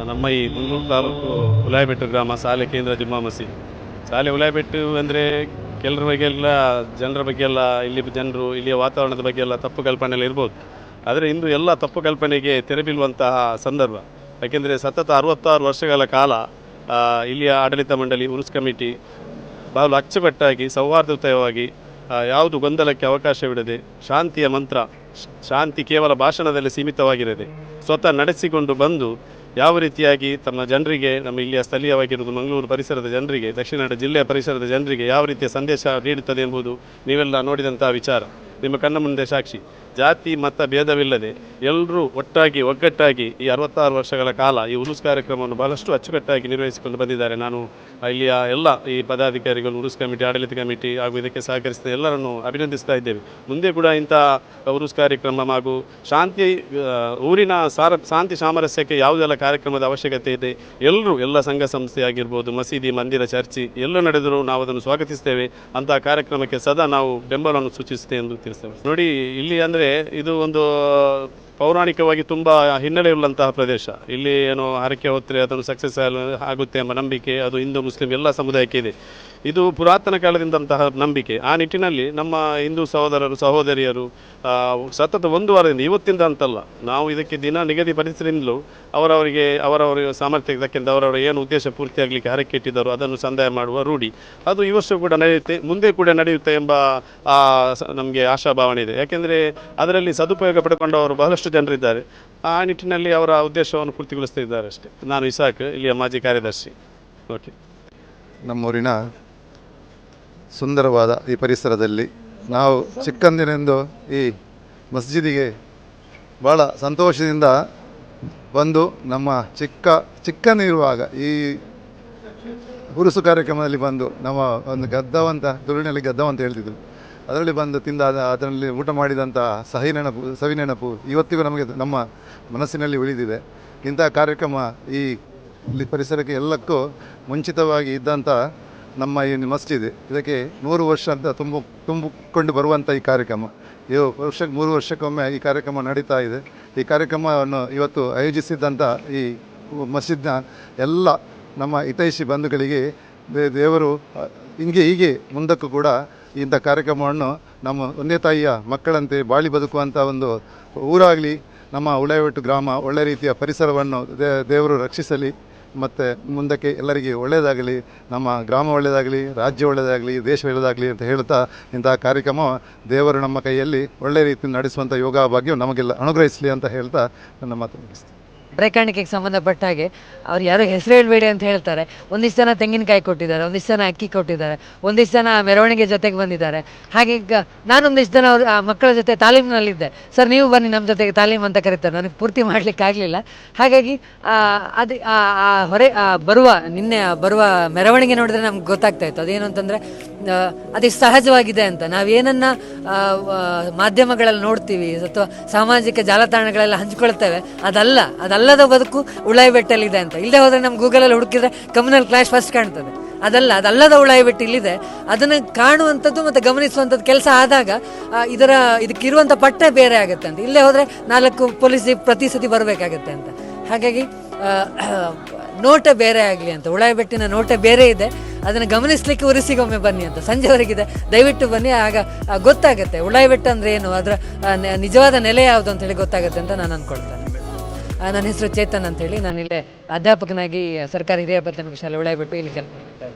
ನಮ್ಮ ಈ ಕುಂದೂರು ತಾಲೂಕು ಉಲಾಯಿಬೆಟ್ಟು ಗ್ರಾಮ ಶಾಲೆ ಕೇಂದ್ರ ಜುಮ್ಮಾ ಮಸೀದಿ. ಶಾಲೆ ಉಲಾಯಿಬೆಟ್ಟು ಅಂದರೆ ಕೆಲರ ಬಗ್ಗೆ ಎಲ್ಲ ಜನರ ಬಗ್ಗೆ ಎಲ್ಲ ಇಲ್ಲಿ ಜನರು ಇಲ್ಲಿಯ ವಾತಾವರಣದ ಬಗ್ಗೆ ಎಲ್ಲ ತಪ್ಪು ಕಲ್ಪನೆಯಲ್ಲಿ ಇರ್ಬೋದು. ಆದರೆ ಇಂದು ಎಲ್ಲ ತಪ್ಪು ಕಲ್ಪನೆಗೆ ತೆರೆ ಬೀಳುವಂತಹ ಸಂದರ್ಭ. ಯಾಕೆಂದರೆ ಸತತ 66 ವರ್ಷಗಳ ಕಾಲ ಇಲ್ಲಿಯ ಆಡಳಿತ ಮಂಡಳಿ ಉರುಸ್ ಕಮಿಟಿ ಬಹಳ ಅಚ್ಚುಕಟ್ಟಾಗಿ ಸೌಹಾರ್ದಯುತವಾಗಿ ಯಾವುದು ಗೊಂದಲಕ್ಕೆ ಅವಕಾಶವಿಡದೆ ಶಾಂತಿಯ ಮಂತ್ರ, ಶಾಂತಿ ಕೇವಲ ಭಾಷಣದಲ್ಲಿ ಸೀಮಿತವಾಗಿರದೆ ಸ್ವತಃ ನಡೆಸಿಕೊಂಡು ಬಂದು ಯಾವ ರೀತಿಯಾಗಿ ತಮ್ಮ ಜನರಿಗೆ, ನಮ್ಮ ಇಲ್ಲಿಯ ಸ್ಥಳೀಯವಾಗಿರುವುದು ಮಂಗಳೂರು ಪರಿಸರದ ಜನರಿಗೆ, ದಕ್ಷಿಣ ಕನ್ನಡ ಜಿಲ್ಲೆಯ ಪರಿಸರದ ಜನರಿಗೆ ಯಾವ ರೀತಿಯ ಸಂದೇಶ ನೀಡುತ್ತದೆ ಎಂಬುದು ನೀವೆಲ್ಲ ನೋಡಿದಂತಹ ವಿಚಾರ. ನಿಮ್ಮ ಕಣ್ಣ ಮುಂದೆ ಸಾಕ್ಷಿ. ಜಾತಿ ಮತ ಭೇದವಿಲ್ಲದೆ ಎಲ್ಲರೂ ಒಟ್ಟಾಗಿ ಒಗ್ಗಟ್ಟಾಗಿ ಈ 66 ವರ್ಷಗಳ ಕಾಲ ಈ ಉರುಸ್ ಕಾರ್ಯಕ್ರಮವನ್ನು ಬಹಳಷ್ಟು ಅಚ್ಚುಕಟ್ಟಾಗಿ ನಿರ್ವಹಿಸಿಕೊಂಡು ಬಂದಿದ್ದಾರೆ. ನಾನು ಇಲ್ಲಿಯ ಎಲ್ಲ ಈ ಪದಾಧಿಕಾರಿಗಳು, ಉರುಸ್ ಕಮಿಟಿ, ಆಡಳಿತ ಕಮಿಟಿ ಹಾಗೂ ಇದಕ್ಕೆ ಸಹಕರಿಸಿದ ಎಲ್ಲರನ್ನು ಅಭಿನಂದಿಸ್ತಾ ಇದ್ದೇವೆ. ಮುಂದೆ ಕೂಡ ಇಂಥ ಉರುಸ್ ಕಾರ್ಯಕ್ರಮ ಹಾಗೂ ಊರಿನ ಶಾಂತಿ ಸಾಮರಸ್ಯಕ್ಕೆ ಯಾವುದೆಲ್ಲ ಕಾರ್ಯಕ್ರಮದ ಅವಶ್ಯಕತೆ ಇದೆ, ಎಲ್ಲರೂ ಎಲ್ಲ ಸಂಘ ಸಂಸ್ಥೆ ಆಗಿರ್ಬೋದು, ಮಸೀದಿ, ಮಂದಿರ, ಚರ್ಚಿ ಎಲ್ಲ ನಡೆದರೂ ನಾವು ಅದನ್ನು ಸ್ವಾಗತಿಸ್ತೇವೆ. ಅಂತಹ ಕಾರ್ಯಕ್ರಮಕ್ಕೆ ಸದಾ ನಾವು ಬೆಂಬಲವನ್ನು ಸೂಚಿಸುತ್ತೇವೆ ಎಂದು ತಿಳಿಸ್ತೇವೆ. ನೋಡಿ, ಇಲ್ಲಿ ಅಂದರೆ ಇದು ಒಂದು ಪೌರಾಣಿಕವಾಗಿ ತುಂಬ ಹಿನ್ನೆಲೆ ಉಳ್ಳಂತಹ ಪ್ರದೇಶ. ಇಲ್ಲಿ ಏನೋ ಹರಕೆ ಹೊತ್ತರೆ ಅದನ್ನು ಸಕ್ಸಸ್ ಆಗುತ್ತೆ ಎಂಬ ನಂಬಿಕೆ ಅದು ಹಿಂದೂ ಮುಸ್ಲಿಂ ಎಲ್ಲ ಸಮುದಾಯಕ್ಕೆ ಇದೆ. ಇದು ಪುರಾತನ ಕಾಲದಿಂದಂತಹ ನಂಬಿಕೆ. ಆ ನಿಟ್ಟಿನಲ್ಲಿ ನಮ್ಮ ಹಿಂದೂ ಸಹೋದರರು ಸಹೋದರಿಯರು ಸತತ ಒಂದು ವಾರದಿಂದ, ಇವತ್ತಿಂದ ಅಂತಲ್ಲ, ನಾವು ಇದಕ್ಕೆ ದಿನ ನಿಗದಿಪಡಿಸಿದಿಂದಲೂ ಅವರವರ ಸಾಮರ್ಥ್ಯಕ್ಕೆ ತಕ್ಕಂತೆ ಅವರವರ ಏನು ಉದ್ದೇಶ ಪೂರ್ತಿಯಾಗಲಿಕ್ಕೆ ಹರಕೆ ಇಟ್ಟಿದ್ದರು ಅದನ್ನು ಸಂದಾಯ ಮಾಡುವ ರೂಢಿ ಅದು ಈ ವರ್ಷ ಕೂಡ ನಡೆಯುತ್ತೆ, ಮುಂದೆ ಕೂಡ ನಡೆಯುತ್ತೆ ಎಂಬ ನಮಗೆ ಆಶಾಭಾವನೆ ಇದೆ. ಯಾಕೆಂದರೆ ಅದರಲ್ಲಿ ಸದುಪಯೋಗ ಪಡೆದುಕೊಂಡವರು ಬಹಳಷ್ಟು ಜನರಿದ್ದಾರೆ. ಆ ನಿಟ್ಟಿನಲ್ಲಿ ಅವರ ಉದ್ದೇಶವನ್ನು ಪೂರ್ತಿಗೊಳಿಸ್ತಾ ಇದ್ದಾರೆ ಅಷ್ಟೇ. ನಾನು ಇಸಾಕ್, ಇಲ್ಲಿಯ ಮಾಜಿ ಕಾರ್ಯದರ್ಶಿ. ಓಕೆ. ನಮ್ಮೂರಿನ ಸುಂದರವಾದ ಈ ಪರಿಸರದಲ್ಲಿ ನಾವು ಚಿಕ್ಕಂದಿನಿಂದ ಈ ಮಸ್ಜಿದಿಗೆ ಭಾಳ ಸಂತೋಷದಿಂದ ಬಂದು ನಮ್ಮ ಚಿಕ್ಕನಿರುವಾಗ ಈ ಹುರುಸು ಕಾರ್ಯಕ್ರಮದಲ್ಲಿ ಬಂದು ನಮ್ಮ ಒಂದು ಗದ್ದವಂತ ತುಳುವಿನಲ್ಲಿ ಗದ್ದವಂತ ಹೇಳ್ತಿದ್ರು, ಅದರಲ್ಲಿ ಬಂದು ಅದರಲ್ಲಿ ಊಟ ಮಾಡಿದಂಥ ಸವಿನೆನಪು ಇವತ್ತಿಗೂ ನಮಗೆ ನಮ್ಮ ಮನಸ್ಸಿನಲ್ಲಿ ಉಳಿದಿದೆ. ಇಂಥ ಕಾರ್ಯಕ್ರಮ ಈ ಪರಿಸರಕ್ಕೆ ಎಲ್ಲಕ್ಕೂ ಮುಂಚಿತವಾಗಿ ಇದ್ದಂಥ ನಮ್ಮ ಈ ಮಸ್ಜಿದ್ ಇದಕ್ಕೆ 100 ವರ್ಷ ಅಂತ ತುಂಬಿಕೊಂಡು ಬರುವಂಥ ಈ ಕಾರ್ಯಕ್ರಮ 3 ವರ್ಷಕ್ಕೊಮ್ಮೆ ಈ ಕಾರ್ಯಕ್ರಮ ನಡೀತಾ ಇದೆ. ಈ ಕಾರ್ಯಕ್ರಮವನ್ನು ಇವತ್ತು ಆಯೋಜಿಸಿದಂಥ ಈ ಮಸ್ಜಿದ್ನ ಎಲ್ಲ ನಮ್ಮ ಹಿತೈಷಿ ಬಂಧುಗಳಿಗೆ ದೇವರು ಹೀಗೆ ಮುಂದಕ್ಕೂ ಕೂಡ ಇಂಥ ಕಾರ್ಯಕ್ರಮವನ್ನು ನಮ್ಮ ಒಂದೇ ತಾಯಿಯ ಮಕ್ಕಳಂತೆ ಬಾಳಿ ಬದುಕುವಂಥ ಒಂದು ಊರಾಗಲಿ, ನಮ್ಮ ಉಲಾಯಿಬೆಟ್ಟು ಗ್ರಾಮ ಒಳ್ಳೆ ರೀತಿಯ ಪರಿಸರವನ್ನು ದೇವರು ರಕ್ಷಿಸಲಿ ಮತ್ತು ಮುಂದಕ್ಕೆ ಎಲ್ಲರಿಗೆ ಒಳ್ಳೆಯದಾಗಲಿ, ನಮ್ಮ ಗ್ರಾಮ ಒಳ್ಳೆಯದಾಗಲಿ, ರಾಜ್ಯ ಒಳ್ಳೆಯದಾಗಲಿ, ದೇಶ ಒಳ್ಳೆಯದಾಗಲಿ ಅಂತ ಹೇಳ್ತಾ ಇಂತಹ ಕಾರ್ಯಕ್ರಮ ದೇವರು ನಮ್ಮ ಕೈಯಲ್ಲಿ ಒಳ್ಳೆ ರೀತಿಯಲ್ಲಿ ನಡೆಸುವಂಥ ಯೋಗ ಭಾಗ್ಯ ನಮಗೆಲ್ಲ ಅನುಗ್ರಹಿಸಲಿ ಅಂತ ಹೇಳ್ತಾ ನನ್ನ ಮಾತು ಮುಗಿಸ್ತೀನಿ. ರೇಖಾಣಿಕೆಗೆ ಸಂಬಂಧಪಟ್ಟ ಹಾಗೆ ಅವ್ರು ಯಾರೋ ಹೆಸರು ಹೇಳಬೇಡಿ ಅಂತ ಹೇಳ್ತಾರೆ. ಒಂದಿಷ್ಟು ಜನ ತೆಂಗಿನಕಾಯಿ ಕೊಟ್ಟಿದ್ದಾರೆ, ಒಂದಿಷ್ಟು ಜನ ಅಕ್ಕಿ ಕೊಟ್ಟಿದ್ದಾರೆ, ಒಂದಿಷ್ಟು ಜನ ಮೆರವಣಿಗೆ ಜೊತೆಗೆ ಬಂದಿದ್ದಾರೆ. ಹಾಗೆ ನಾನೊಂದಿಷ್ಟು ಜನ ಅವ್ರ ಮಕ್ಕಳ ಜೊತೆ ತಾಲೀಮಿನಲ್ಲಿದ್ದೆ. ಸರ್ ನೀವು ಬನ್ನಿ ನಮ್ಮ ಜೊತೆಗೆ ತಾಲೀಮ್ ಅಂತ ಕರೀತಾರೆ. ನನಗೆ ಪೂರ್ತಿ ಮಾಡಲಿಕ್ಕೆ ಆಗಲಿಲ್ಲ. ಹಾಗಾಗಿ ಅದು ನಿನ್ನೆ ಬರುವ ಮೆರವಣಿಗೆ ನೋಡಿದ್ರೆ ನಮ್ಗೆ ಗೊತ್ತಾಗ್ತಾ ಇತ್ತು ಅದೇನು ಅಂತಂದರೆ ಅದೆಷ್ಟು ಸಹಜವಾಗಿದೆ ಅಂತ. ನಾವೇನನ್ನ ಮಾಧ್ಯಮಗಳಲ್ಲಿ ನೋಡ್ತೀವಿ ಅಥವಾ ಸಾಮಾಜಿಕ ಜಾಲತಾಣಗಳೆಲ್ಲ ಹಂಚ್ಕೊಳ್ತೇವೆ, ಅದಲ್ಲದ ಬದುಕು ಉಲಾಯಿಬೆಟ್ಟಲ್ಲಿದೆ ಅಂತ. ಇಲ್ಲದೆ ಹೋದರೆ ನಮ್ಮ ಗೂಗಲಲ್ಲಿ ಹುಡುಕಿದ್ರೆ ಕಮ್ಯುನಲ್ ಕ್ಲಾಶ್ ಫಸ್ಟ್ ಕಾಣ್ತದೆ. ಅದಲ್ಲದ ಉಲಾಯಿಬೆಟ್ಟು ಇಲ್ಲಿದೆ. ಅದನ್ನು ಕಾಣುವಂಥದ್ದು ಮತ್ತು ಗಮನಿಸುವಂಥದ್ದು ಕೆಲಸ ಆದಾಗ ಇದಕ್ಕಿರುವಂಥ ಪಟ್ಟೆ ಬೇರೆ ಆಗುತ್ತೆ ಅಂತ. ಇಲ್ಲದೆ ಹೋದರೆ 4 ಪೊಲೀಸ್ ಜೀಪ್ ಪ್ರತಿ ಸತಿ ಬರಬೇಕಾಗತ್ತೆ ಅಂತ. ಹಾಗಾಗಿ ನೋಟ ಬೇರೆ ಆಗಲಿ ಅಂತ, ಉಲಾಯಿಬೆಟ್ಟಿನ ನೋಟ ಬೇರೆ ಇದೆ, ಅದನ್ನು ಗಮನಿಸಲಿಕ್ಕೆ ಉರಿಸಿಗೊಮ್ಮೆ ಬನ್ನಿ ಅಂತ ಸಂಜೆವರೆಗಿದೆ. ದಯವಿಟ್ಟು ಬನ್ನಿ, ಆಗ ಗೊತ್ತಾಗುತ್ತೆ ಉಲಾಯಿಬೆಟ್ಟು ಅಂದರೆ ಏನು, ಅದರ ನಿಜವಾದ ನೆಲೆ ಯಾವುದು ಅಂತೇಳಿ ಗೊತ್ತಾಗುತ್ತೆ ಅಂತ ನಾನು ಅಂದ್ಕೊಳ್ತೇನೆ. ನನ್ನ ಹೆಸರು ಚೇತನ್ ಅಂತೇಳಿ, ನಾನಿಲ್ಲೇ ಅಧ್ಯಾಪಕನಾಗಿ ಸರ್ಕಾರಿ ಹಿರಿಯ ಪ್ರಾಥಮಿಕ ಶಾಲೆ ಉಲಾಯಿಬೆಟ್ಟು ಇಲ್ಲಿ ಕೆಲಸ ಮಾಡ್ತೇನೆ.